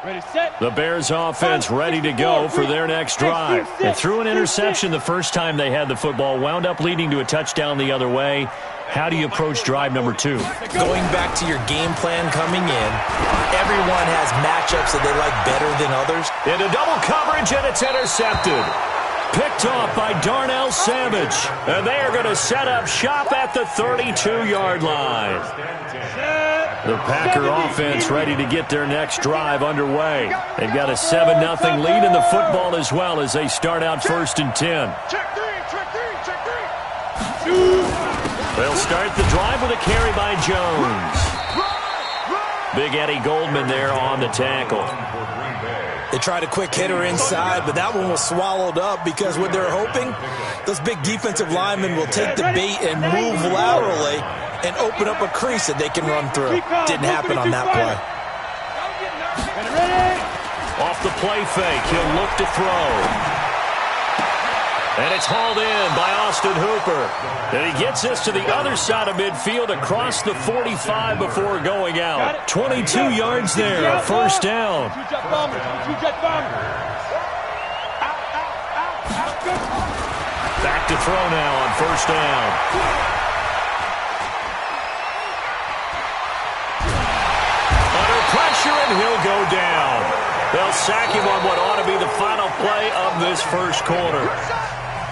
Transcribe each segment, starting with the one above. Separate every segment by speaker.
Speaker 1: The Bears offense ready to go for their next drive. They threw an interception the first time they had the football, wound up leading to a touchdown the other way. How do you approach drive number 2?
Speaker 2: Going back to your game plan coming in, everyone has matchups that they like better than others.
Speaker 1: Into double coverage, and it's intercepted. Picked off by Darnell Savage. And they are going to set up shop at the 32-yard line. The Packer offense ready to get their next drive underway. They've got a 7-0 lead in the football as well as they start out 1st and 10. They'll start the drive with a carry by Jones. Big Eddie Goldman there on the tackle.
Speaker 2: They tried a quick hitter inside, but that one was swallowed up because what they're hoping, those big defensive linemen will take the bait and move laterally and open up a crease that they can run through. Didn't happen on that play.
Speaker 1: Off the play fake, he'll look to throw. And it's hauled in by Austin Hooper. And he gets this to the other side of midfield across the 45 before going out. 22 yards there, a first down. Back to throw now on first down. Under pressure, and he'll go down. They'll sack him on what ought to be the final play of this first quarter.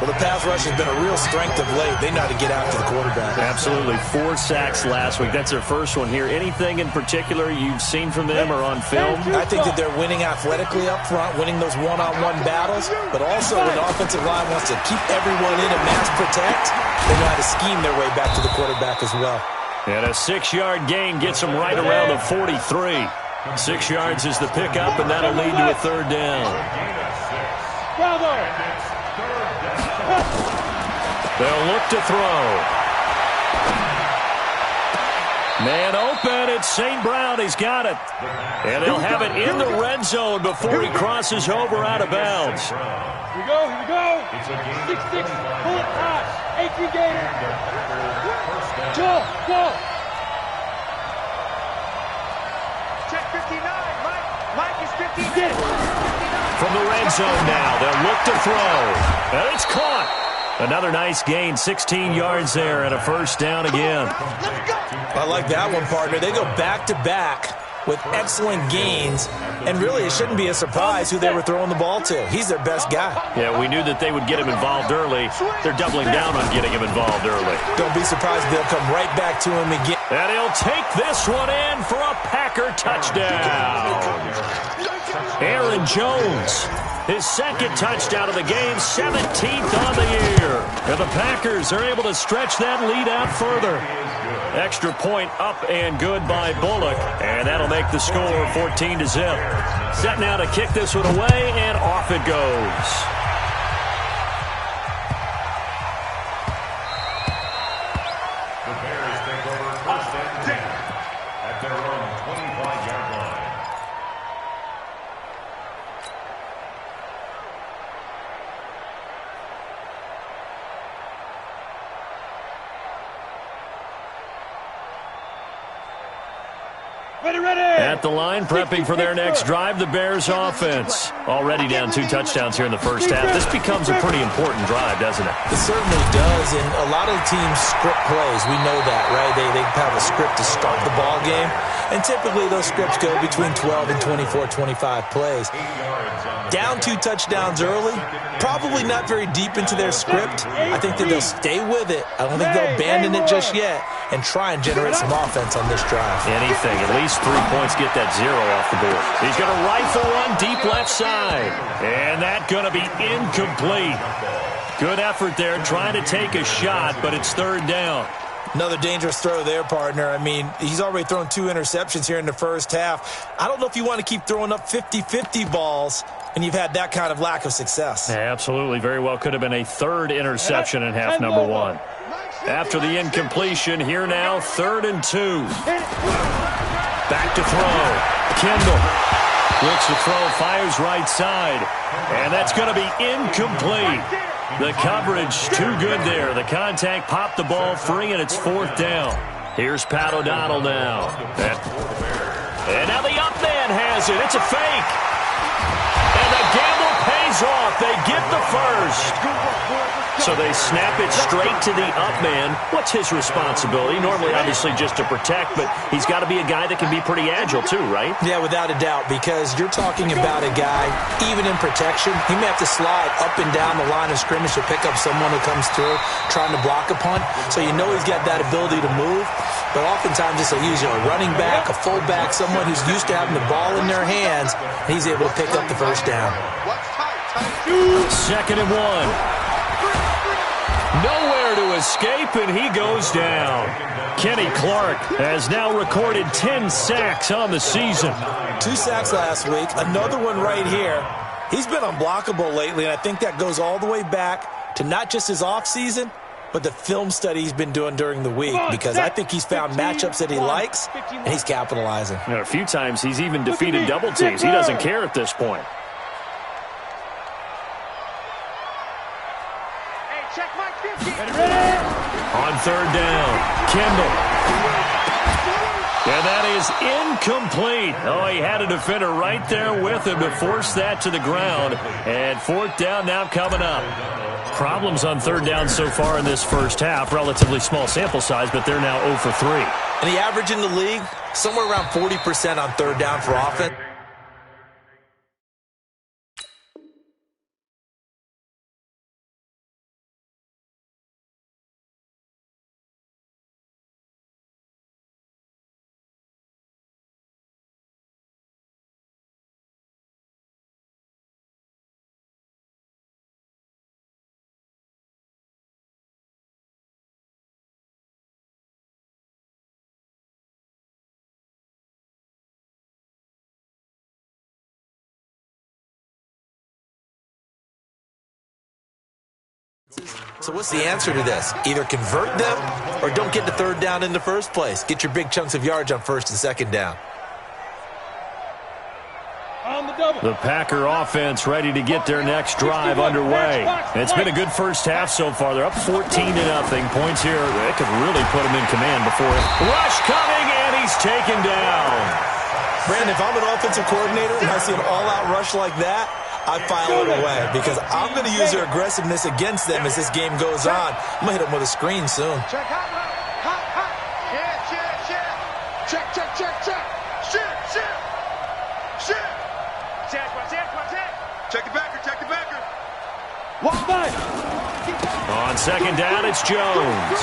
Speaker 2: Well, the pass rush has been a real strength of late. They know how to get after the quarterback.
Speaker 1: Absolutely. 4 sacks last week. That's their first one here. Anything in particular you've seen from them or on film?
Speaker 2: I think that they're winning athletically up front, winning those one-on-one battles, but also when the offensive line wants to keep everyone in and mass protect, they know how to scheme their way back to the quarterback as well.
Speaker 1: And a 6-yard gain gets them right around the 43. 6 yards is the pickup, and that'll lead to a third down. They'll look to throw. Man open, it's St. Brown. He's got it. And they'll have it in the red zone before he crosses over out of bounds.
Speaker 3: Here we go. 6-6. Pull it high. 18 gainer. Go. Check 59. Mike is 15. Get it.
Speaker 1: From the red zone now, they'll look to throw. And it's caught. Another nice gain, 16 yards there, and a first down again.
Speaker 2: I like that one, partner. They go back-to-back with excellent gains, and really it shouldn't be a surprise who they were throwing the ball to. He's their best guy.
Speaker 1: Yeah, we knew that they would get him involved early. They're doubling down on getting him involved early.
Speaker 2: Don't be surprised if they'll come right back to him again.
Speaker 1: And he'll take this one in for a Packer touchdown. Aaron Jones, his second touchdown of the game, 17th on the year. And the Packers are able to stretch that lead out further. Extra point up and good by Bullock. And that'll make the score 14-0. Set now to kick this one away, and off it goes.
Speaker 4: The Bears take over first and 10 at their own 25-yard line.
Speaker 1: At the line, prepping for their next drive, the Bears offense. Already down 2 touchdowns here in the first half. This becomes a pretty important drive, doesn't it?
Speaker 2: It certainly does, and a lot of the teams script plays. We know that, right? They have a script to start the ball game, and typically those scripts go between 12 and 24, 25 plays. Down 2 touchdowns early, probably not very deep into their script. I think that they'll stay with it. I don't think they'll abandon it just yet and try and generate some offense on this drive.
Speaker 1: Anything, at least 3 points, get that 0 off the board. He's going to rifle one deep left side, and that's going to be incomplete. Good effort there, trying to take a shot, but it's third down.
Speaker 2: Another dangerous throw there, partner. I mean, he's already thrown 2 interceptions here in the first half. I don't know if you want to keep throwing up 50-50 balls and you've had that kind of lack of success.
Speaker 1: Yeah, absolutely. Very well could have been a third interception in half number 1. After the incompletion, here now, 3rd and 2. Back to throw. Kendall looks to throw, fires right side, and that's going to be incomplete. The coverage too good there. The contact popped the ball free, and it's 4th down. Here's Pat O'Donnell now. And now the up man has it. It's a fake. And the gamble pays off. They get the first. So they snap it straight to the up man. What's his responsibility? Normally, obviously, just to protect, but he's got to be a guy that can be pretty agile too, right?
Speaker 2: Yeah, without a doubt, because you're talking about a guy, even in protection, he may have to slide up and down the line of scrimmage to pick up someone who comes through trying to block a punt. So you know he's got that ability to move. But oftentimes, just a running back, a fullback, someone who's used to having the ball in their hands, and he's able to pick up the first down.
Speaker 1: 2nd and 1. Nowhere to escape, and he goes down. Kenny Clark has now recorded 10 sacks on the season.
Speaker 2: 2 sacks last week, another one right here. He's been unblockable lately, and I think that goes all the way back to not just his offseason, but the film study he's been doing during the week, because I think he's found matchups that he likes, and he's capitalizing.
Speaker 1: You know, a few times he's even defeated double teams. He doesn't care at this point. On 3rd down, Kendall. And that is incomplete. Oh, he had a defender right there with him to force that to the ground. And 4th down now coming up. Problems on 3rd down so far in this first half. Relatively small sample size, but they're now 0 for 3.
Speaker 2: And the average in the league, somewhere around 40% on 3rd down for offense. So what's the answer to this? Either convert them or don't get the 3rd down in the first place. Get your big chunks of yards on 1st and 2nd down.
Speaker 1: The Packer offense ready to get their next drive underway. It's been a good first half so far. They're up 14-0. Points here. They could really put them in command before it. Rush coming, and he's taken down.
Speaker 2: Brandon, if I'm an offensive coordinator and I see an all-out rush like that, I file it away because I'm going to use their aggressiveness against them as this game goes on. I'm going to hit them with a screen soon.
Speaker 3: Check, hot. Yeah. Check. Check the backer. Walk by.
Speaker 1: On 2nd down, it's Jones.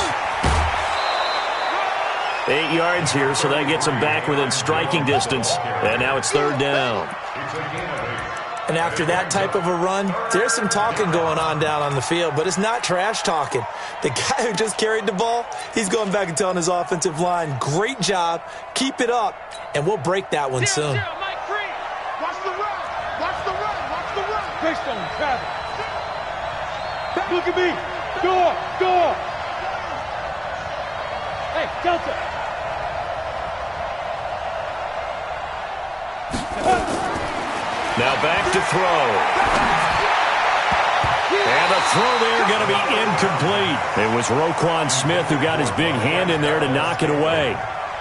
Speaker 1: 8 yards here, so that gets him back within striking distance. And now it's 3rd down.
Speaker 2: And after that type of a run, there's some talking going on down on the field, but it's not trash talking. The guy who just carried the ball, he's going back and telling his offensive line, great job, keep it up, and we'll break that one soon.
Speaker 3: Mike Free. Watch the run. Based on Travis. Look at me. Go. Hey, Delta.
Speaker 1: Now back to throw. And the throw there going to be incomplete. It was Roquan Smith who got his big hand in there to knock it away.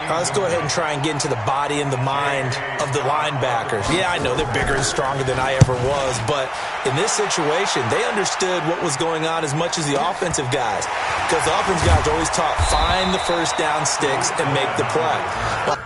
Speaker 2: Let's go ahead and try and get into the body and the mind of the linebackers. Yeah, I know they're bigger and stronger than I ever was, but in this situation, they understood what was going on as much as the offensive guys, because the offensive guys are always taught, find the first down sticks and make the play.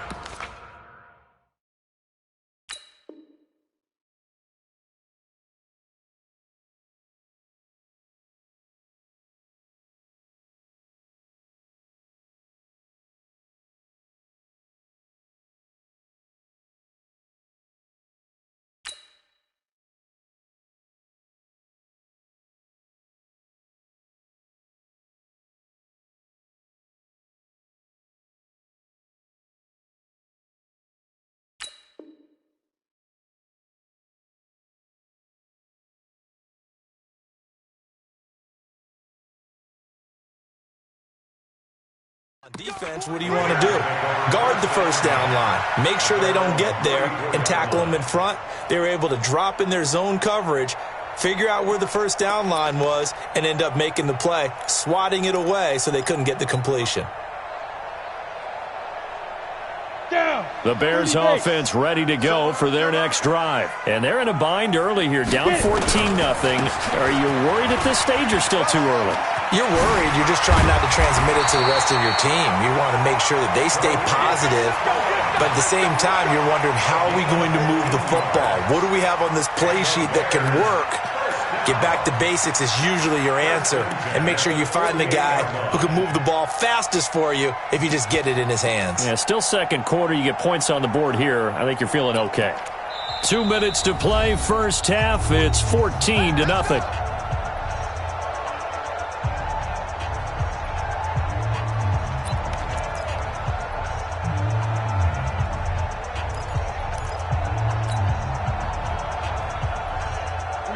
Speaker 2: On defense, what do you want to do? Guard the first down line. Make sure they don't get there and tackle them in front. They were able to drop in their zone coverage, figure out where the first down line was, and end up making the play, swatting it away so they couldn't get the completion.
Speaker 3: Down.
Speaker 1: The Bears offense ready to go for their next drive. And they're in a bind early here, down 14-0. Are you worried at this stage or still too early?
Speaker 2: You're worried. You're just trying not to transmit it to the rest of your team. You want to make sure that they stay positive. But at the same time, you're wondering, how are we going to move the football? What do we have on this play sheet that can work? Get back to basics is usually your answer. And make sure you find the guy who can move the ball fastest for you if you just get it in his hands.
Speaker 1: Yeah, still second quarter. You get points on the board here. I think you're feeling okay. 2 minutes to play, first half. It's 14-0.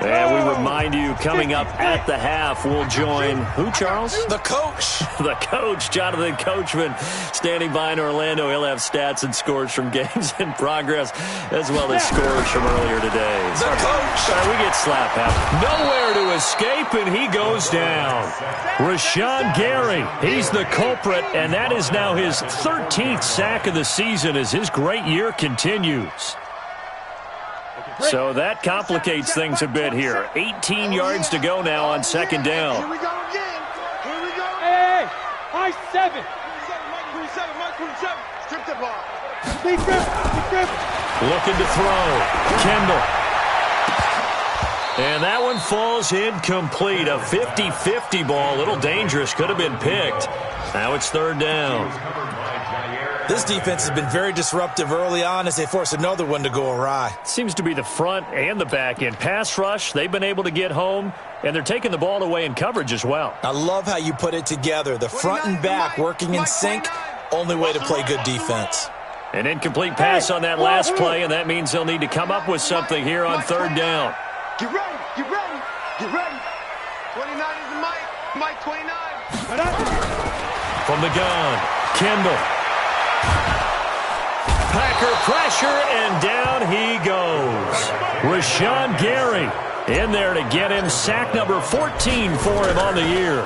Speaker 1: And we remind you, coming up at the half, we'll join who, Charles?
Speaker 2: The coach.
Speaker 1: The coach, Jonathan Coachman, standing by in Orlando. He'll have stats and scores from games in progress, as well as scores from earlier today.
Speaker 2: The coach.
Speaker 1: Sorry, we get slap half. Nowhere to escape, and he goes down. Rashawn Gary, he's the culprit, and that is now his 13th sack of the season as his great year continues. So that complicates things a bit here. 18 yards to go now on second down.
Speaker 3: Here we go again. Here we go. Hey, high 7. Mike 27, Mike 27. Strip the ball. Big grip, big grip.
Speaker 1: Looking to throw. Kendall. And that one falls incomplete. A 50-50 ball. A little dangerous. Could have been picked. Now it's third down.
Speaker 2: This defense has been very disruptive early on as they force another one to go awry.
Speaker 1: Seems to be the front and the back end. Pass rush, they've been able to get home, and they're taking the ball away in coverage as well.
Speaker 2: I love how you put it together. The front and back working in sync, only way to play good defense.
Speaker 1: An incomplete pass on that last play, and that means they'll need to come up with something here on third down.
Speaker 3: Get ready, get ready, get ready. 29 is the Mike, Mike 29.
Speaker 1: From the gun, Kendall. Packer pressure, and down he goes. Rashawn Gary in there to get him sack number 14 for him on the year.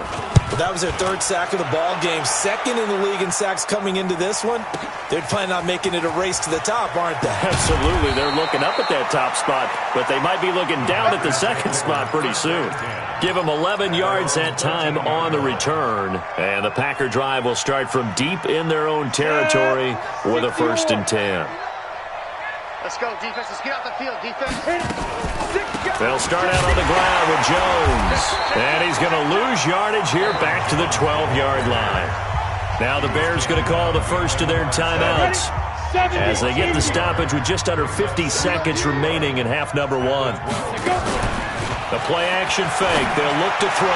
Speaker 2: Well, that was their third sack of the ball game. Second in the league in sacks coming into this one. They're planning on making it a race to the top, aren't they?
Speaker 1: Absolutely. They're looking up at that top spot, but they might be looking down at the second spot pretty soon. Give them 11 yards that time on the return. And the Packer drive will start from deep in their own territory with a 1st and 10.
Speaker 3: Let's go, defense. Let's get out the field, defense.
Speaker 1: They'll start out on the ground with Jones. And he's going to lose yardage here back to the 12-yard line. Now the Bears going to call the first of their timeouts as they get the stoppage with just under 50 seconds remaining in half number 1. The play-action fake. They'll look to throw.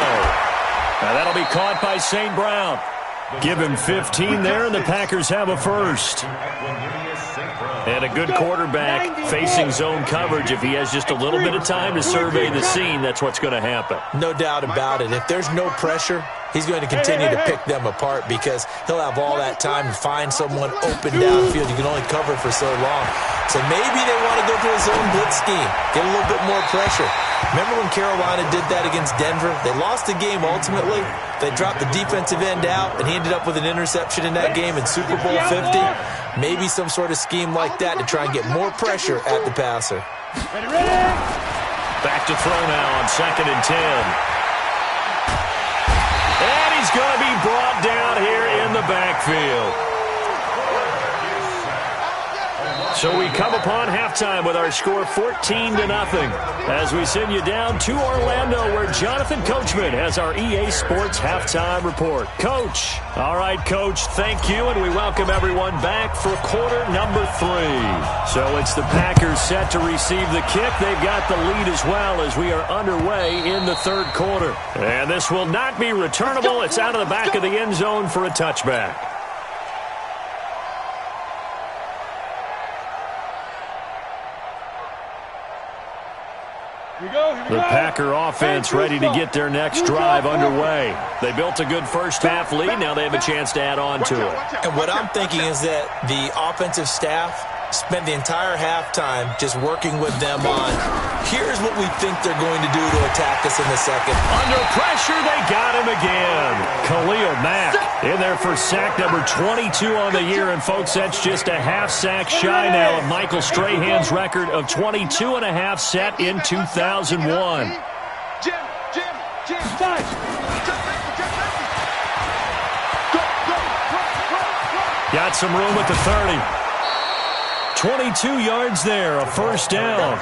Speaker 1: Now that'll be caught by St. Brown. Give him 15 there, and the Packers have a first. And a good quarterback facing zone coverage. If he has just a little bit of time to survey the scene, that's what's going to happen.
Speaker 2: No doubt about it. If there's no pressure, he's going to continue to pick them apart because he'll have all that time to find someone open downfield. You can only cover for so long. So maybe they want to go to a zone blitz scheme, get a little bit more pressure. Remember when Carolina did that against Denver? They lost the game ultimately. They dropped the defensive end out, and he ended up with an interception in that game in Super Bowl 50. Maybe some sort of scheme like that to try and get more pressure at the passer.
Speaker 1: Back to throw now on 2nd and 10. And he's going to be brought down here in the backfield. So we come upon halftime with our score 14-0 as we send you down to Orlando where Jonathan Coachman has our EA Sports halftime report. Coach. All right, Coach, thank you, and we welcome everyone back for quarter number 3. So it's the Packers set to receive the kick. They've got the lead as well as we are underway in the third quarter. And this will not be returnable. It's out of the back of the end zone for a touchback. The Packer offense ready to get their next drive underway. They built a good first half lead. Now they have a chance to add on to it.
Speaker 2: And what I'm thinking is that the offensive staff spent the entire halftime just working with them on, here's what we think they're going to do to attack us in the second.
Speaker 1: Under pressure, they got him again. Khalil Mack in there for sack number 22 on the year. And, folks, that's just a half sack shy now of Michael Strahan's record of 22 and a half set in 2001. Got some room at the 30. 22 yards there, a first down.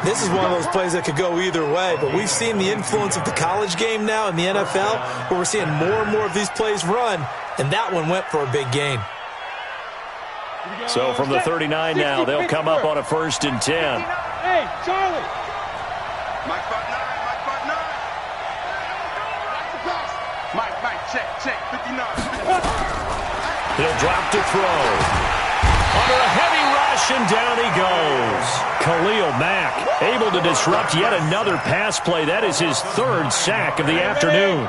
Speaker 2: This is one of those plays that could go either way, but we've seen the influence of the college game now in the NFL, where we're seeing more and more of these plays run, and that one went for a big gain.
Speaker 1: So from the 39 now, they'll come up on a 1st and 10.
Speaker 3: Hey, Charlie. Mike, check, 59.
Speaker 1: He'll drop to throw. Under a heavy rush, and down he goes. Khalil Mack able to disrupt yet another pass play. That is his 3rd sack of the afternoon.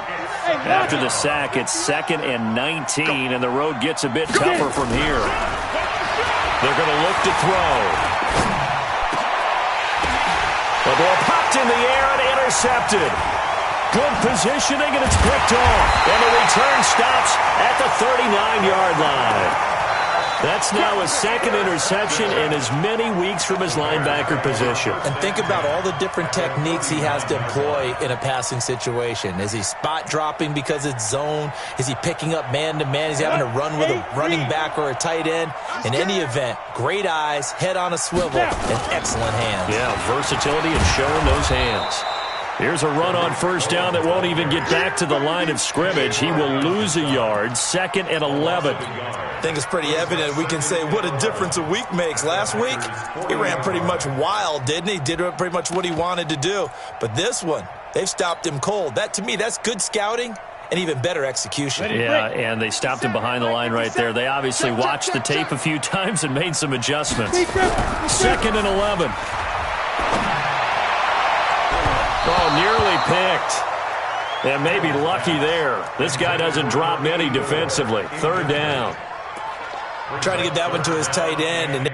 Speaker 1: After the sack, it's 2nd and 19, and the road gets a bit tougher from here. They're going to look to throw. The ball popped in the air and intercepted. Good positioning, and it's picked off. And the return stops at the 39-yard line. That's now his 2nd interception in as many weeks from his linebacker position.
Speaker 2: And think about all the different techniques he has to employ in a passing situation. Is he spot dropping because it's zone? Is he picking up man-to-man? Is he having to run with a running back or a tight end? In any event, great eyes, head on a swivel, and excellent hands.
Speaker 1: Yeah, versatility and showing those hands. Here's a run on 1st down that won't even get back to the line of scrimmage. He will lose a yard, 2nd and 11.
Speaker 2: I think it's pretty evident we can say what a difference a week makes. Last week, he ran pretty much wild, didn't he? Did pretty much what he wanted to do. But this one, they've stopped him cold. That, to me, that's good scouting and even better execution.
Speaker 1: Yeah, and they stopped him behind the line right there. They obviously watched the tape a few times and made some adjustments. 2nd and 11. Oh, nearly picked. And maybe lucky there. This guy doesn't drop many defensively. 3rd down.
Speaker 2: Trying to get that one to his tight end. And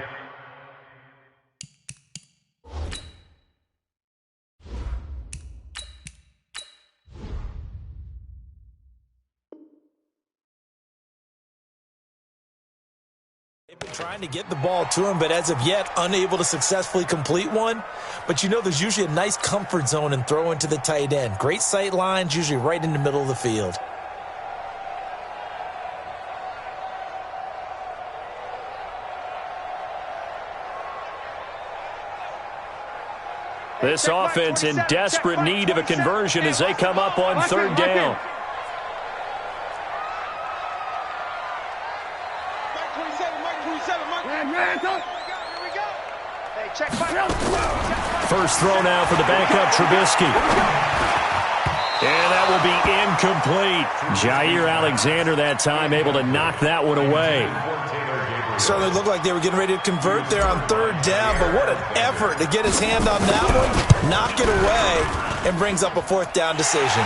Speaker 2: they've been trying to get the ball to him, but as of yet, unable to successfully complete one. But you know there's usually a nice comfort zone and throw into the tight end. Great sight lines, usually right in the middle of the field.
Speaker 1: This offense in desperate need of a conversion as they come up on 3rd down. First throw now for the backup Trubisky. And that will be incomplete. Jair Alexander that time able to knock that one away.
Speaker 2: Certainly looked like they were getting ready to convert there on 3rd down, but what an effort to get his hand on that one, knock it away, and brings up a 4th down decision.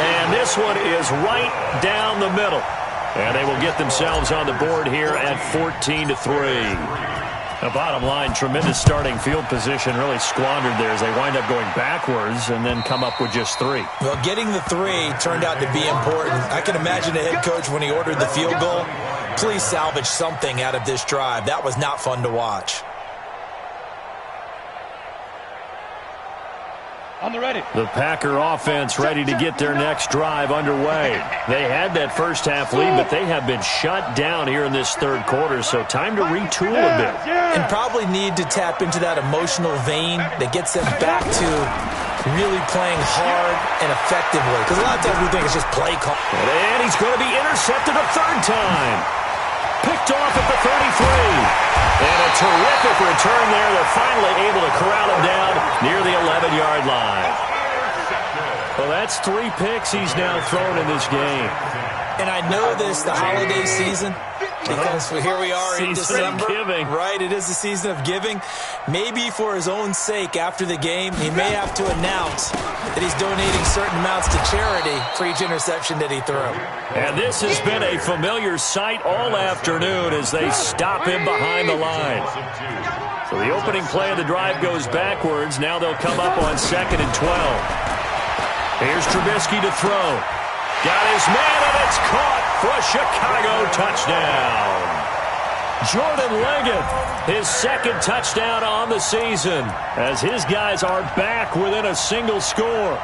Speaker 1: And this one is right down the middle. And they will get themselves on the board here at 14-3. The bottom line, tremendous starting field position, really squandered there as they wind up going backwards and then come up with just 3.
Speaker 2: Well, getting the 3 turned out to be important. I can imagine the head coach when he ordered the field goal, please salvage something out of this drive. That was not fun to watch.
Speaker 3: On the ready.
Speaker 1: The Packer offense ready to get their next drive underway. They had that first half lead, but they have been shut down here in this 3rd quarter, so time to retool a bit.
Speaker 2: And probably need to tap into that emotional vein that gets them back to really playing hard and effectively. Because a lot of times we think it's just play call.
Speaker 1: And he's going to be intercepted a 3rd time. Picked off at the 33. And a terrific return there. They're finally able to corral him down near the 11-yard line. Well, that's 3 picks he's now thrown in this game.
Speaker 2: And I know this, the holiday season, because here we are in December.
Speaker 1: Giving.
Speaker 2: Right, it is the season of giving. Maybe for his own sake, after the game, he may have to announce that he's donating certain amounts to charity for each interception that he threw.
Speaker 1: And this has been a familiar sight all afternoon as they stop him behind the line. So the opening play of the drive goes backwards. Now they'll come up on 2nd and 12. Here's Trubisky to throw. Got his man, and it's caught for a Chicago touchdown. Jordan Leggett, his 2nd touchdown on the season, as his guys are back within a single score.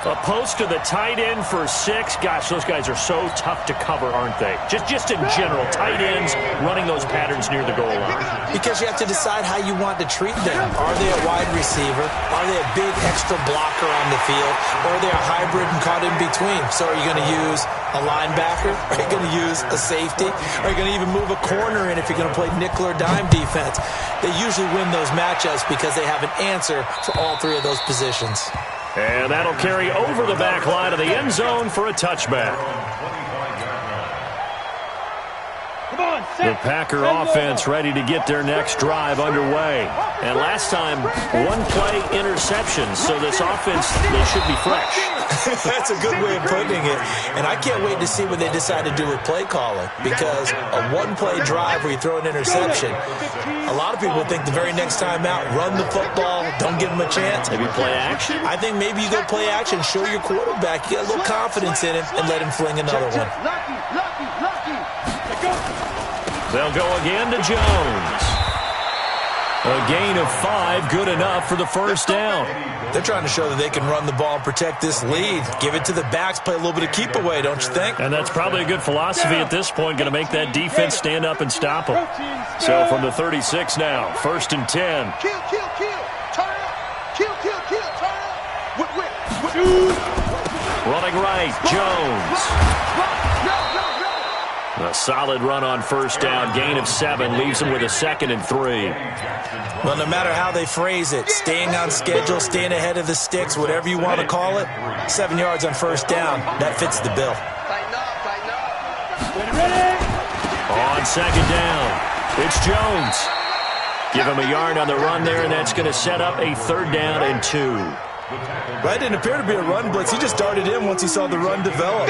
Speaker 1: A post to the tight end for 6. Gosh, those guys are so tough to cover, aren't they? Just in general, tight ends running those patterns near the goal line.
Speaker 2: Because you have to decide how you want to treat them. Are they a wide receiver? Are they a big extra blocker on the field? Or are they a hybrid and caught in between? So are you going to use a linebacker? Are you going to use a safety? Are you going to even move a corner in if you're going to play nickel or dime defense? They usually win those matchups because they have an answer for all 3 of those positions.
Speaker 1: And that'll carry over the back line of the end zone for a touchback. The Packer offense ready to get their next drive underway. And last time, 1-play interception, so this offense, they should be fresh.
Speaker 2: That's a good way of putting it. And I can't wait to see what they decide to do with play calling, because a 1-play drive where you throw an interception, a lot of people think the very next time out, run the football, don't give them a chance.
Speaker 1: Maybe play action?
Speaker 2: I think maybe you go play action, show your quarterback, you get a little confidence in him, and let him fling another one.
Speaker 1: They'll go again to Jones. A gain of 5, good enough for the first down.
Speaker 2: They're trying to show that they can run the ball and protect this lead. Give it to the backs, play a little bit of keep away, don't you think?
Speaker 1: And that's probably a good philosophy at this point, going to make that defense stand up and stop them. So from the 36 now, 1st and 10.
Speaker 3: Kill, turn up. Kill, turn up.
Speaker 1: Running right, Jones. A solid run on first down. Gain of 7 leaves him with a 2nd and 3.
Speaker 2: Well, no matter how they phrase it, staying on schedule, staying ahead of the sticks, whatever you want to call it, 7 yards on first down, that fits the bill.
Speaker 1: On 2nd down, it's Jones. Give him a yard on the run there, and that's going to set up a 3rd down and 2.
Speaker 2: That didn't appear to be a run blitz. He just darted in once he saw the run develop.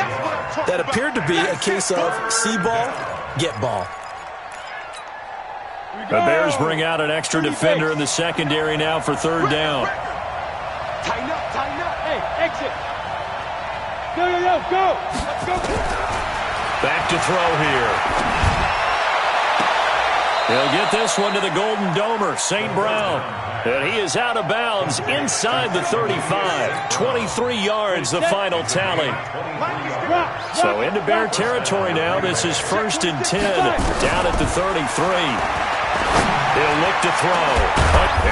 Speaker 2: That appeared to be a case of see ball, get ball.
Speaker 1: The Bears bring out an extra defender in the secondary now for 3rd down.
Speaker 3: Tighten up. Hey, exit. Go. Let's go.
Speaker 1: Back to throw here. He'll get this one to the Golden Domer, St. Brown. And he is out of bounds inside the 35. 23 yards, the final tally. So into Bear territory now. This is 1st and 10 down at the 33. He'll look to throw.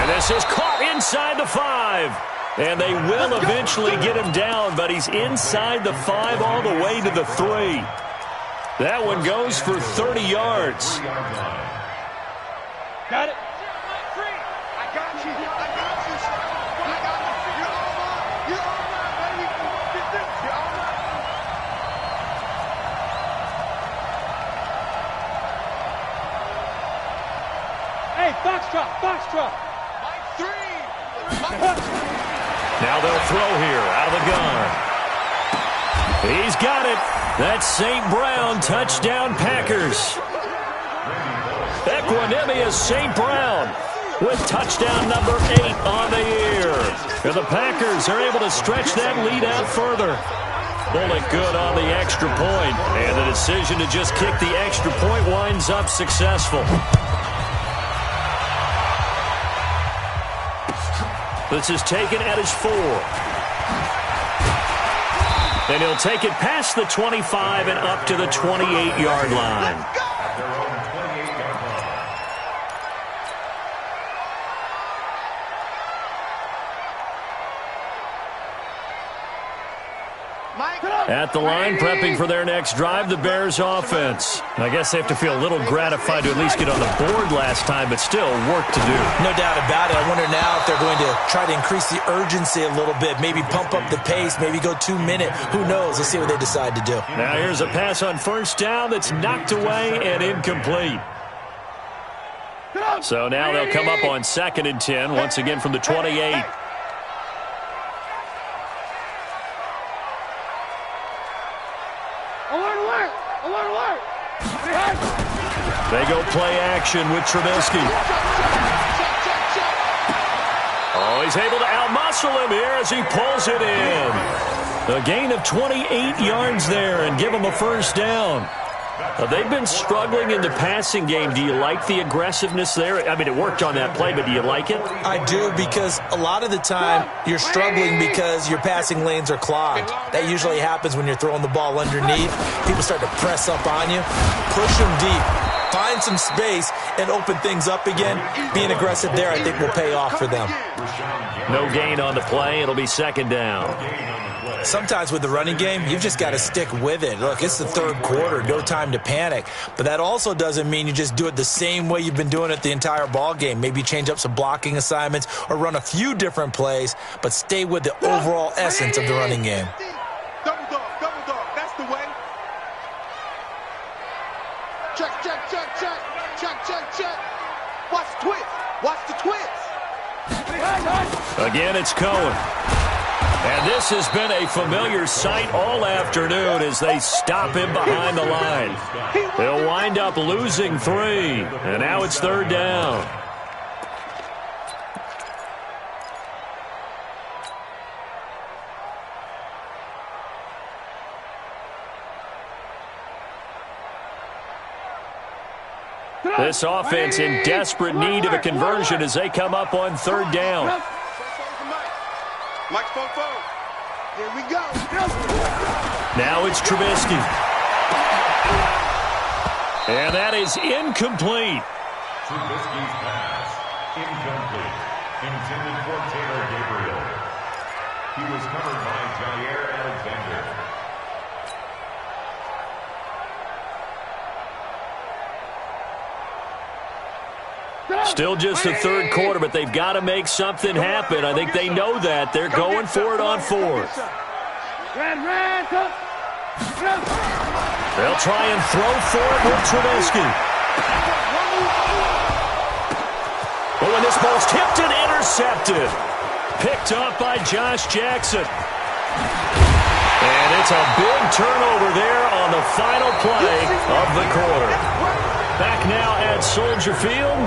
Speaker 1: And this is caught inside the 5. And they will eventually get him down, but he's inside the 5 all the way to the 3. That one goes for 30 yards.
Speaker 3: Got it. I got you. You're all right. You're all right, baby. You're all right. Hey, Foxtrot. Mike 3.
Speaker 1: Now they'll throw here out of the gun. He's got it. That's St. Brown, touchdown Packers. Equanimous St. Brown with touchdown number 8 on the year. And the Packers are able to stretch that lead out further. Bullet good on the extra point. And the decision to just kick the extra point winds up successful. This is taken at his 4. And he'll take it past the 25 and up to the 28-yard line.
Speaker 3: Mike,
Speaker 1: At the line, prepping for their next drive, the Bears offense. I guess they have to feel a little gratified to at least get on the board last time, but still work to do.
Speaker 2: No doubt about it. I wonder now if they're going to try to increase the urgency a little bit, maybe pump up the pace, maybe go 2 minute. Who knows? Let's see what they decide to do.
Speaker 1: Now here's a pass on first down that's knocked away and incomplete. So now they'll come up on 2nd and 10, once again from the 28. They go play action with Trubisky. Oh, he's able to outmuscle him here as he pulls it in. A gain of 28 yards there and give him a first down. They've been struggling in the passing game. Do you like the aggressiveness there? I mean, it worked on that play, but do you like it?
Speaker 2: I do, because a lot of the time you're struggling because your passing lanes are clogged. That usually happens when you're throwing the ball underneath. People start to press up on you. Push them deep. Find some space and open things up again. Being aggressive there, I think, will pay off for them.
Speaker 1: No gain on the play. It'll be 2nd down.
Speaker 2: Sometimes with the running game, you've just got to stick with it. Look, it's the 3rd quarter, no time to panic. But that also doesn't mean you just do it the same way you've been doing it the entire ball game. Maybe change up some blocking assignments or run a few different plays, but stay with the overall essence of the running game.
Speaker 3: Double dog, that's the way. Check. Watch the twist.
Speaker 1: Again, it's Cohen. And this has been a familiar sight all afternoon as they stop him behind the line. They'll wind up losing 3, and now it's 3rd down. This offense in desperate need of a conversion as they come up on 3rd down.
Speaker 3: Mike's phone. Here we go.
Speaker 1: Now it's Trubisky. And that is incomplete.
Speaker 4: Trubisky's pass, incomplete. Intended for Taylor Gabriel. He was covered by Jair Alexander.
Speaker 1: Still just the 3rd quarter, but they've got to make something happen. I think they know that. They're going for it on 4th. They'll try and throw for it with Trubisky. But when this ball's tipped and intercepted. Picked up by Josh Jackson. And it's a big turnover there on the final play of the quarter. Back now at Soldier Field.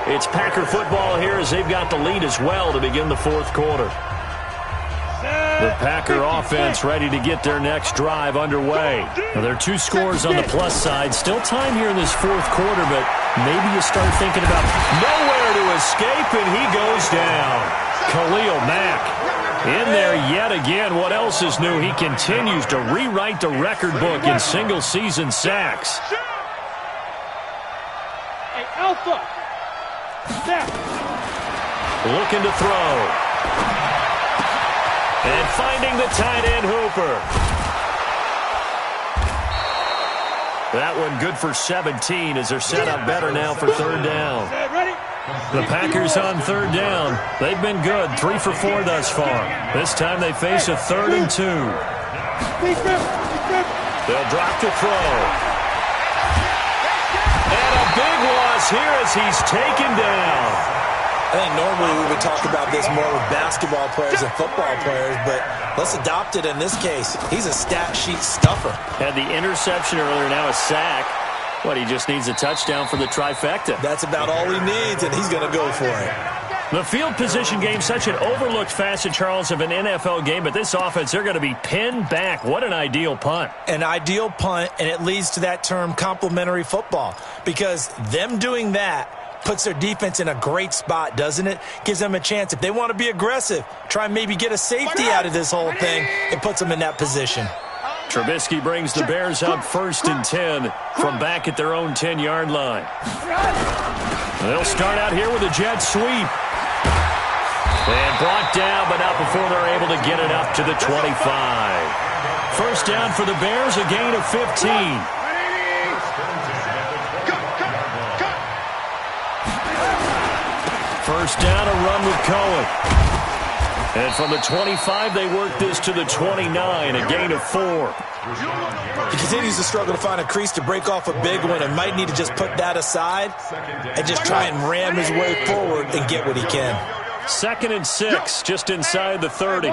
Speaker 1: It's Packer football here as they've got the lead as well to begin the 4th quarter. The Packer offense ready to get their next drive underway. Now, there are 2 scores on the plus side. Still time here in this 4th quarter, but maybe you start thinking about nowhere to escape, and he goes down. Khalil Mack in there yet again. What else is new? He continues to rewrite the record book in single-season sacks.
Speaker 3: Hey, Alpha.
Speaker 1: Looking to throw. And finding the tight end Hooper. That one good for 17 as they're set up better now for 3rd down. The Packers on 3rd down. They've been good, 3 for 4 thus far. This time they face a 3rd and 2. They'll drop to throw. And a big loss here as he's taken down.
Speaker 2: I think normally we would talk about this more with basketball players and football players, but let's adopt it in this case. He's a stat sheet stuffer.
Speaker 1: Had the interception earlier, now a sack. What, he just needs a touchdown for the trifecta.
Speaker 2: That's about all he needs, and he's going to go for it.
Speaker 1: The field position game, such an overlooked facet, Charles, of an NFL game, but this offense, they're going to be pinned back. What an ideal punt.
Speaker 2: An ideal punt, and it leads to that term complementary football, because them doing that puts their defense in a great spot, doesn't it? Gives them a chance. If they want to be aggressive, try and maybe get a safety out of this whole thing, it puts them in that position.
Speaker 1: Trubisky brings the Bears up 1st and 10 from back at their own 10-yard line. They'll start out here with a jet sweep. And brought down, but not before they're able to get it up to the 25. first down for the Bears, a gain of 15. First down, a run with Cohen. And from the 25, they work this to the 29, a gain of 4.
Speaker 2: He continues to struggle to find a crease to break off a big one and might need to just put that aside and just try and ram his way forward and get what he can.
Speaker 1: 2nd and 6, just inside the 30.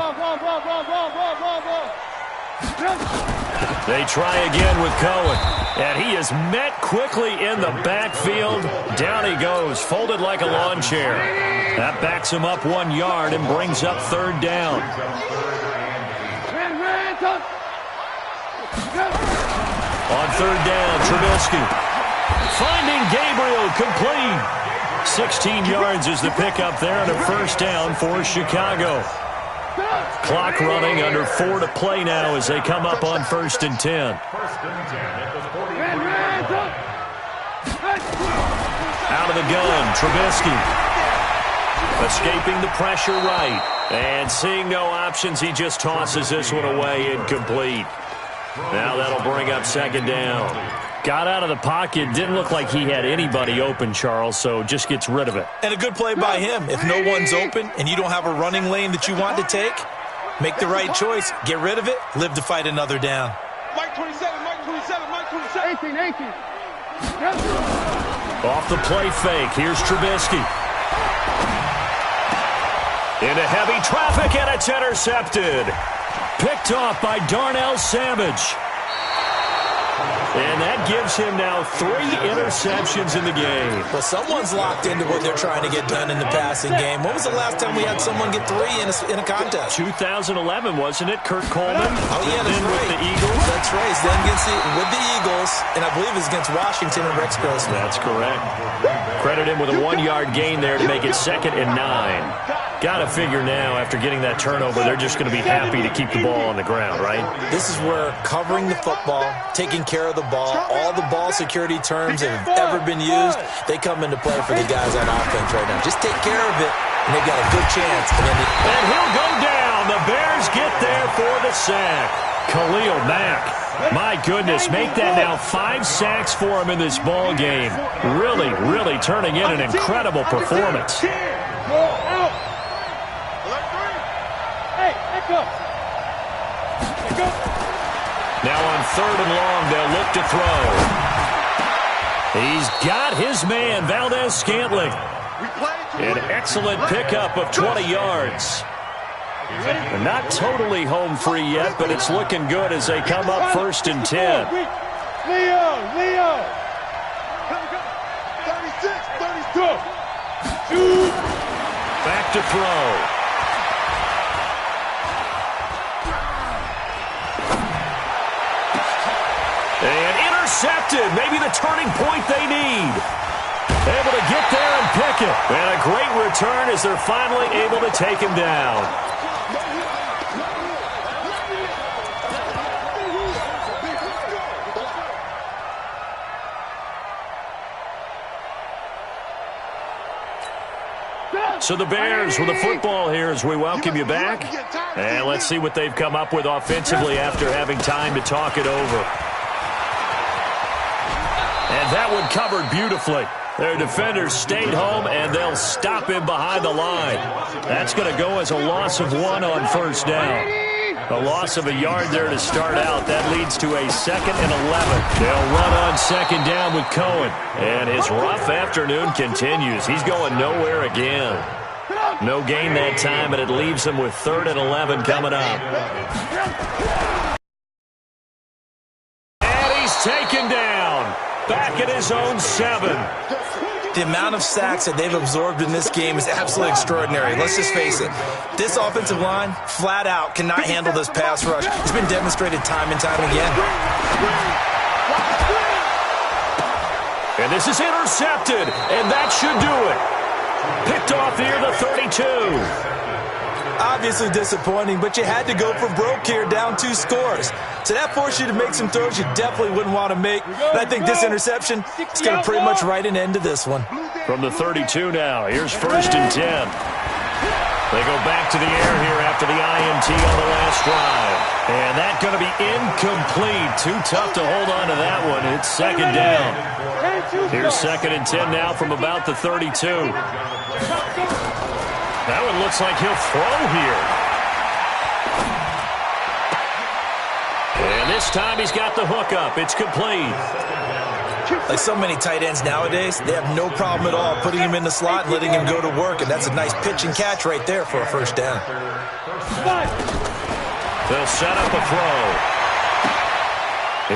Speaker 1: They try again with Cohen. And he is met quickly in the backfield. Down he goes, folded like a lawn chair. That backs him up 1 yard and brings up 3rd down. On 3rd down, Trubisky. Finding Gabriel, complete. 16 yards is the pickup there and a first down for Chicago. Clock running, under 4 to play now as they come up on 1st and 10. Out of the gun, Trubisky. Escaping the pressure right. And seeing no options, he just tosses this one away, incomplete. Now that'll bring up 2nd down. Got out of the pocket, didn't look like he had anybody open, Charles, so just gets rid of it.
Speaker 2: And a good play by him. If no one's open and you don't have a running lane that you want to take, make the right choice, get rid of it, live to fight another down.
Speaker 3: Mike 27, Mike 27, Mike 27. 18.
Speaker 1: Off the play fake, here's Trubisky. Into heavy traffic, and it's intercepted. Picked off by Darnell Savage. And that gives him now 3 interceptions in the game.
Speaker 2: Well, someone's locked into what they're trying to get done in the passing game. When was the last time we had someone get 3 in a contest?
Speaker 1: 2011, wasn't it? Kurt Coleman.
Speaker 2: Oh, yeah, that's right.
Speaker 1: With the Eagles.
Speaker 2: That's right. He's then with the Eagles, and I believe it's against Washington and Rex Grossman.
Speaker 1: That's correct. Credit him with a 1-yard gain there to make it 2nd and 9. Got to figure now, after getting that turnover, they're just going to be happy to keep the ball on the ground, right?
Speaker 2: This is where covering the football, taking care of the ball, all the ball security terms that have ever been used, they come into play for the guys on offense right now. Just take care of it, and they've got a good chance.
Speaker 1: And he'll go down. The Bears get there for the sack. Khalil Mack. My goodness, make that now 5 sacks for him in this ball game. Really, really turning in an incredible performance. Now on 3rd and long, they'll look to throw. He's got his man, Valdez-Scantling. An excellent pickup of 20 yards. They're not totally home free yet, but it's looking good as they come up 1st and 10.
Speaker 3: Leo. 36, 32.
Speaker 1: Back to throw. And intercepted. Maybe the turning point they need. Able to get there and pick it. And a great return as they're finally able to take him down. So the Bears with the football here as we welcome you back. And let's see what they've come up with offensively after having time to talk it over. And that one covered beautifully. Their defenders stayed home, and they'll stop him behind the line. That's going to go as a loss of 1 on 1st down. A loss of a yard there to start out. That leads to a 2nd and 11. They'll run on 2nd down with Cohen. And his rough afternoon continues. He's going nowhere again. No gain that time, and it leaves him with 3rd and 11 coming up. And he's taken down. Back at his own 7.
Speaker 2: The amount of sacks that they've absorbed in this game is absolutely extraordinary. Let's just face it. This offensive line, flat out, cannot handle this pass rush. It's been demonstrated time and time again.
Speaker 1: And this is intercepted, and that should do it. Picked off here, the 32.
Speaker 2: Obviously disappointing, but you had to go for broke here, down 2 scores. So that forced you to make some throws you definitely wouldn't want to make. And I think this interception is going to pretty much write an end to this one.
Speaker 1: From the 32 now, here's 1st and 10. They go back to the air here after the INT on the last drive. And that's going to be incomplete. Too tough to hold on to that one. It's second down. Here's 2nd and 10 now from about the 32. That one looks like he'll throw here. And this time he's got the hook up. It's complete.
Speaker 2: Like so many tight ends nowadays, they have no problem at all putting him in the slot and letting him go to work, and that's a nice pitch and catch right there for a first down.
Speaker 1: They'll set up a throw.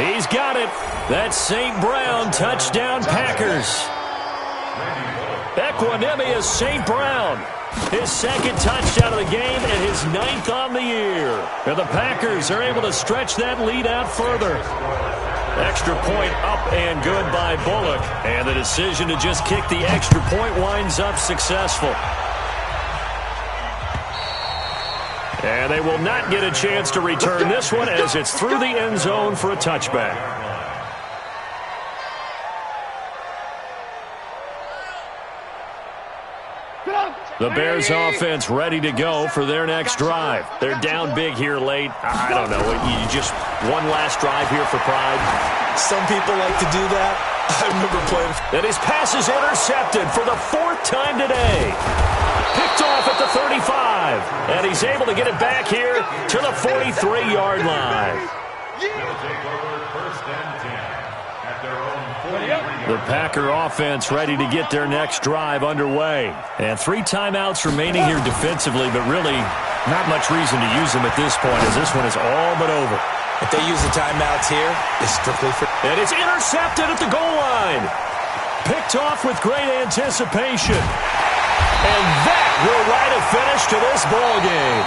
Speaker 1: He's got it. That's St. Brown, touchdown Packers. Equanimous St. Brown. His 2nd touchdown of the game and his 9th on the year. And the Packers are able to stretch that lead out further. Extra point up and good by Bullock. And the decision to just kick the extra point winds up successful. And they will not get a chance to return this one as it's through the end zone for a touchback. The Bears offense ready to go for their next drive. They're down big here late. I don't know. You just one last drive here for pride.
Speaker 2: Some people like to do that. I remember playing.
Speaker 1: And his pass is intercepted for the 4th time today. Picked off at the 35. And he's able to get it back here to the 43-yard line.
Speaker 4: They'll take over 1st and 10 at their own 43.
Speaker 1: The Packer offense ready to get their next drive underway. And 3 timeouts remaining here defensively, but really not much reason to use them at this point as this one is all but over.
Speaker 2: If they use the timeouts here, it's strictly for...
Speaker 1: And it's intercepted at the goal line. Picked off with great anticipation. And that will write a finish to this ball game.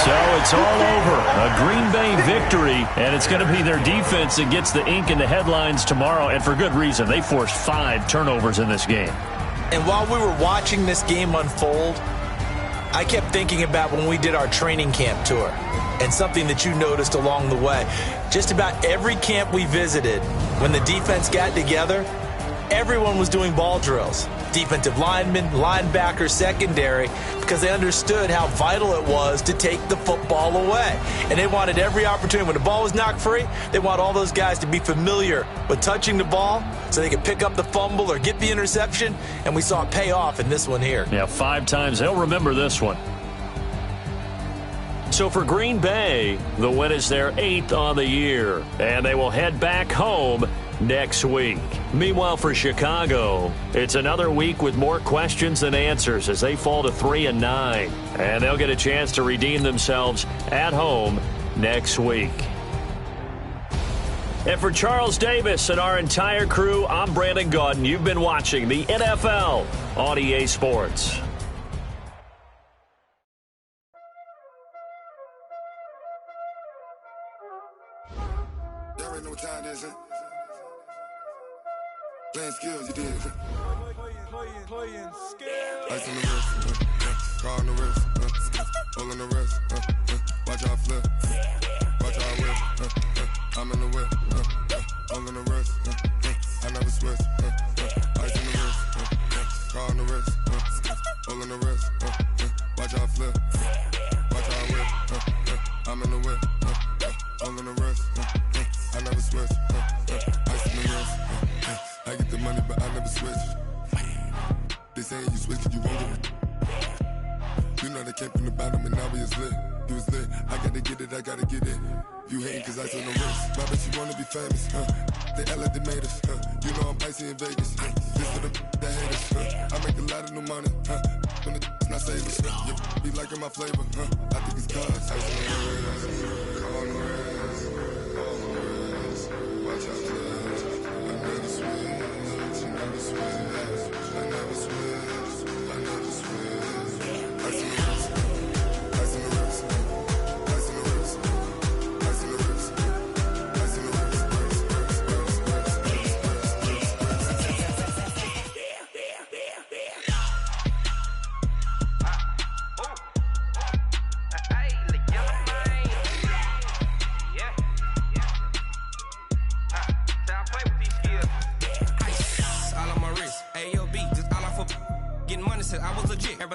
Speaker 1: So it's all over. A Green Bay victory, and it's going to be their defense that gets the ink in the headlines tomorrow, and for good reason. They forced 5 turnovers in this game.
Speaker 2: And while we were watching this game unfold, I kept thinking about when we did our training camp tour and something that you noticed along the way. Just about every camp we visited, when the defense got together, everyone was doing ball drills. Defensive linemen, linebackers, secondary, because they understood how vital it was to take the football away. And they wanted every opportunity. When the ball was knocked free, they want all those guys to be familiar with touching the ball so they could pick up the fumble or get the interception. And we saw it pay off in this one here.
Speaker 1: Yeah, 5 times. They'll remember this one. So for Green Bay, the win is their 8th on the year. And they will head back home next week. Meanwhile, for Chicago, it's another week with more questions than answers as they fall to 3-9. And they'll get a chance to redeem themselves at home next week. And for Charles Davis and our entire crew, I'm Brandon Gaudin. You've been watching the NFL on EA Sports.
Speaker 5: Y'all already know what time it is, huh? Playing skills, you did. Playing skills. Ice on the wrist, car on the wrist, hole on the wrist, watch how I flip, watch how I whip, I'm in the whip, hole on the wrist, I never switch, ice on the wrist, car on the wrist, hole on the wrist, watch how I flip, watch how I whip, I'm in the whip, hole on the wrist, I never switch, ice on the wrist, I get the money, but I never switch. They saying you switch cause you won't get it. You know they came from the bottom and now we is lit. You was lit, I gotta get it, I gotta get it. You hating cause ice on the wrist. Why bet you wanna be famous, They act like they made us, You know I'm icy in Vegas, This for the that hate us, I make a lot of new money, When the not savers, Be liking my flavor, I think it's cause ice on the wrist, on the wrist, on the wrist. Watch out, cuz I never switch.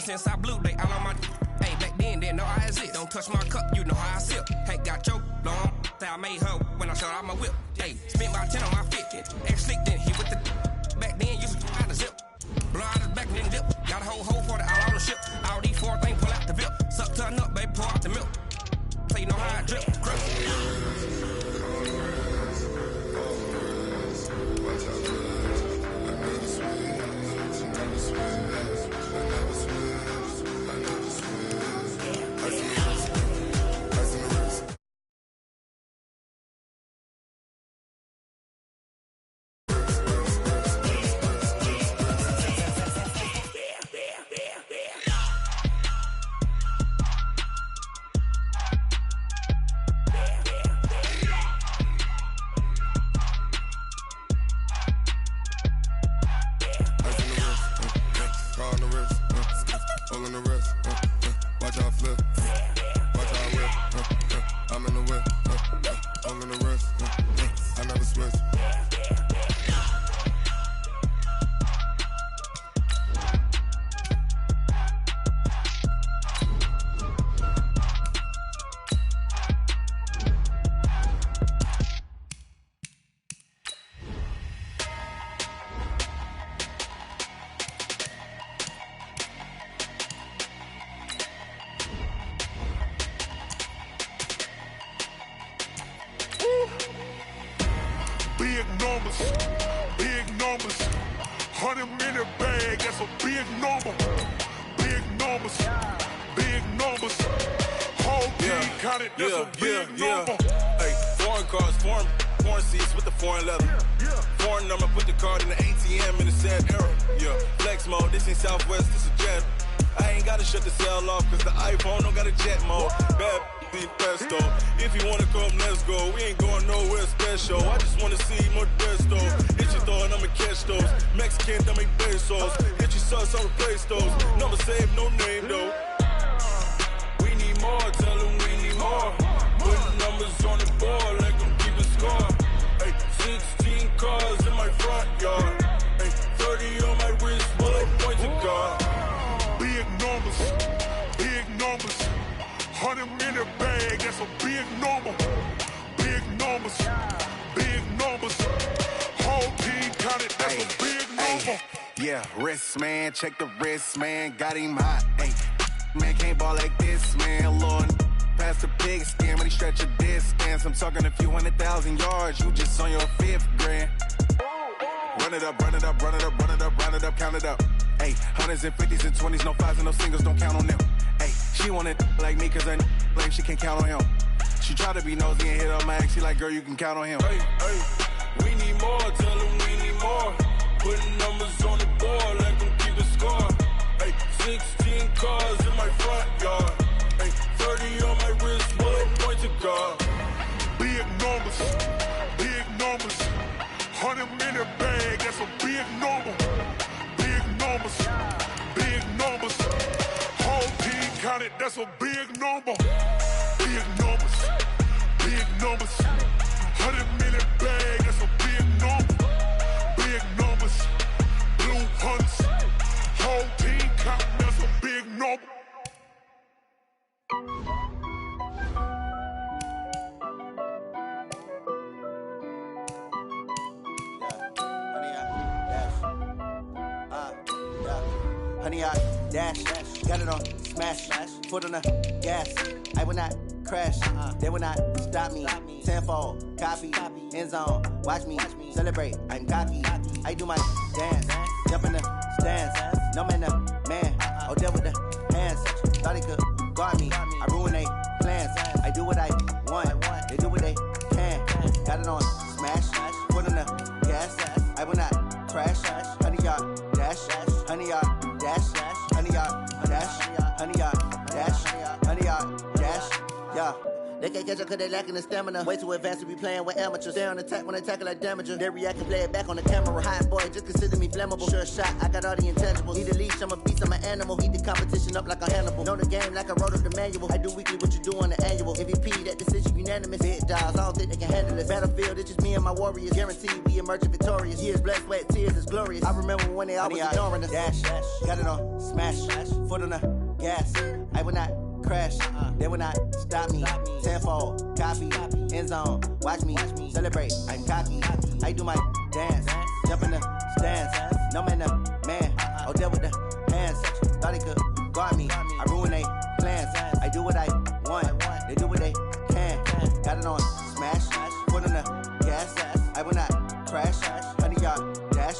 Speaker 6: Since I blew, they all on my, hey, then didn't know I exist. Don't touch my cup, you know how I sip. Hey, got choked, long. I made her when I shot out my whip. Hey, spent about 10 on my fit. Ex-slick, then he with the back then, used to out the zip. Blow out his back and then dip. Got a whole for the out on the ship. All these 4 things pull out the VIP. Suck, turn up, baby, pour out the milk. So you know how I drip. Grip.
Speaker 7: Big numbers, 100-minute bag, that's a big number. Big numbers, whole team counted, that's a big number.
Speaker 8: Hey, foreign cars, foreign seats with the foreign leather. Foreign number, put the card in the ATM in the sad era. Yeah, flex mode, this ain't Southwest, this is jet. I ain't gotta shut the cell off, cause the iPhone don't got a jet mode. Bad be pesto. If you wanna come, let's go. We ain't going nowhere special. I just wanna see more desto. Hit your thought, I'ma catch those. Mexican, dummy pesos. Hit your sauce, I'll replace those. Number saved, no name though. We need more, tell them we need more. Put numbers on the board, let them keep a score. Hey, 16 cars in my front yard. Hey, 30 on my wrist, while I point to God.
Speaker 7: Big numbers, 100-minute bag, that's a big number. Big numbers, whole team counted, that's a big number.
Speaker 9: Yeah, wrist man, check the wrist man, got him hot. Ay, man can't ball like this, man. Lord, past the pig skin when he stretch a distance. I'm talking a few 100,000 yards, you just on your 5th grand. Run it up, count it up. Ay, 100s and 50s and 20s, no 5s and no singles, don't count on them. Ay, she want it like me, cause her like she can count on him. She try to be nosy and hit her max, she like, girl, you can count on him.
Speaker 8: Hey, we need more, tell them we need more. Putting numbers on the board, let them keep the score. Hey, 16 cars in my front yard. Hey, 30 on my wrist, while I point to God.
Speaker 7: Big numbers, 100-minute bag, that's a big number. Big numbers, whole team counted, that's a big number. Big numbers, 100-minute bag, that's a big number. Big numbers, blue hunts, whole team counting, that's a big number.
Speaker 10: Honey, I dash, got it on smash, foot on the gas. I will not crash, they will not stop me. Tenfold, copy, end zone, watch me celebrate. I'm cocky, I do my dance, jump in the stands. No man, man, oh there with the hands. Thought he could guard me, I ruin they plans. I do what I want, they do what they can. Got it on smash, foot on the gas. I will not crash, honey, y'all dash, honey, y'all dash, honey, y'all dash, honey, y'all dash, honey, y'all dash, yeah. They can't catch up cause they lacking the stamina. Way too advanced to be playing with amateurs. Stay on attack when they tackle like damager. They react and play it back on the camera. Hot boy, just consider me flammable. Sure shot, I got all the intangibles. Need a leash, I'm a beast, I'm an animal. Heat the competition up like a Hannibal. Know the game like I wrote up the manual. I do weekly what you do on the annual. MVP, that decision unanimous. Big dials, I don't think they can handle it. Battlefield, it's just me and my warriors. Guaranteed we emerge victorious. Years, blood, sweat, tears, is glorious. I remember when they always ignoring us. Dash, got it on smash, foot on the gas. I will not crash. They will not stop me. Tenfold, copy, end zone. Watch me celebrate. I'm cocky. I do my dance. Jump in the stands. No man, man. Oh, there with the hands. Thought he could guard me. I ruin they plans. I do what I want. They do what they can. Got it on smash. Foot on the gas. I will not crash. 100-yard dash.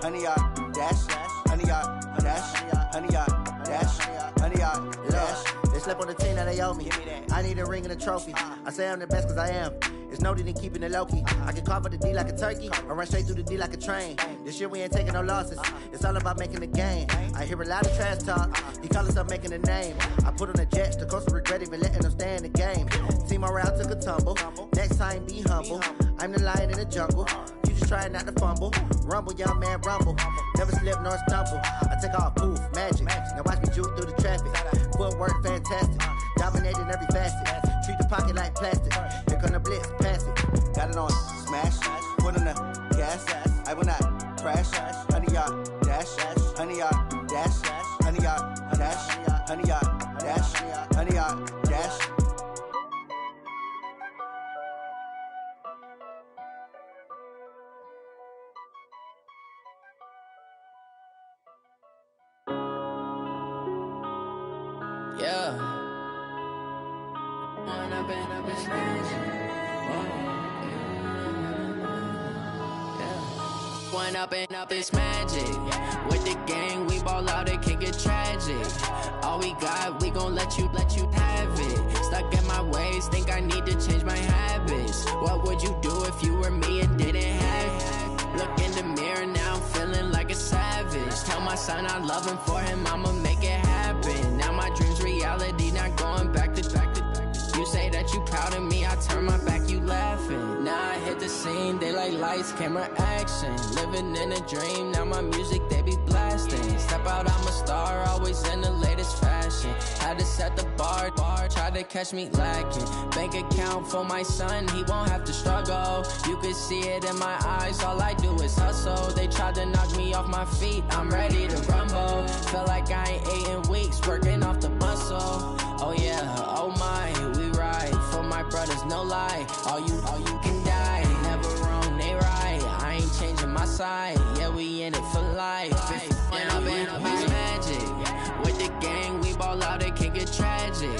Speaker 10: 100-yard dash. 100-yard dash. 100-yard dash. 100-yard dash. They slept on the team that they owe me. I need a ring and a trophy. I say I'm the best cause I am. It's noted in keeping it low-key. I can carve up the D like a turkey or run straight through the D like a train. This year we ain't taking no losses. It's all about making the game. I hear a lot of trash talk. He call himself making a name. I put on the Jets. The coast will regret even letting them stay in the game. Team morale took a tumble. Next time be humble. I'm the lion in the jungle. You just try not to fumble. Rumble, young man, rumble. Never slip nor stumble. I take off, poof, magic. Now watch me juke through the traffic. Footwork fantastic. Dominating every facet. Treat the pocket like plastic. Here come the blitz, pass it. Got it on smash. Foot on the gas. I will not crash. 100-yard dash. 100-yard dash. 100-yard dash. 100-yard dash. 100-yard dash.
Speaker 11: Yeah. One up and up is magic. With the gang, we ball out, it can get tragic. All we got, we gon' let you have it. Stuck in my ways, think I need to change my habits. What would you do if you were me and didn't have it? Look in the mirror, now I'm feeling like a savage. Tell my son I love him, for him I'ma make it happen. Now my dream's reality, not going back to. You say that you proud of me, I turn my back, you laughing. Now I hit the scene, they like lights, camera, action. Living in a dream, now my music, they be blasting. Step out, I'm a star, always in the latest fashion. Had to set the bar, try to catch me lacking. Bank account for my son, he won't have to struggle. You can see it in my eyes, all I do is hustle. They tried to knock me off my feet, I'm ready to rumble. Feel like I ain't ate in weeks, working off the muscle. Oh yeah, oh my, we ride for my brothers, no lie. All you can die, never wrong, they right. I ain't changing my side, yeah, we in it for life. When up and up is magic. With the gang, we ball out, it can get tragic.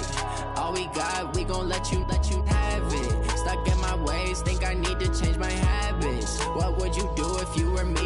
Speaker 11: All we got, we gon' let you have it. Stuck in my ways, think I need to change my habits. What would you do if you were me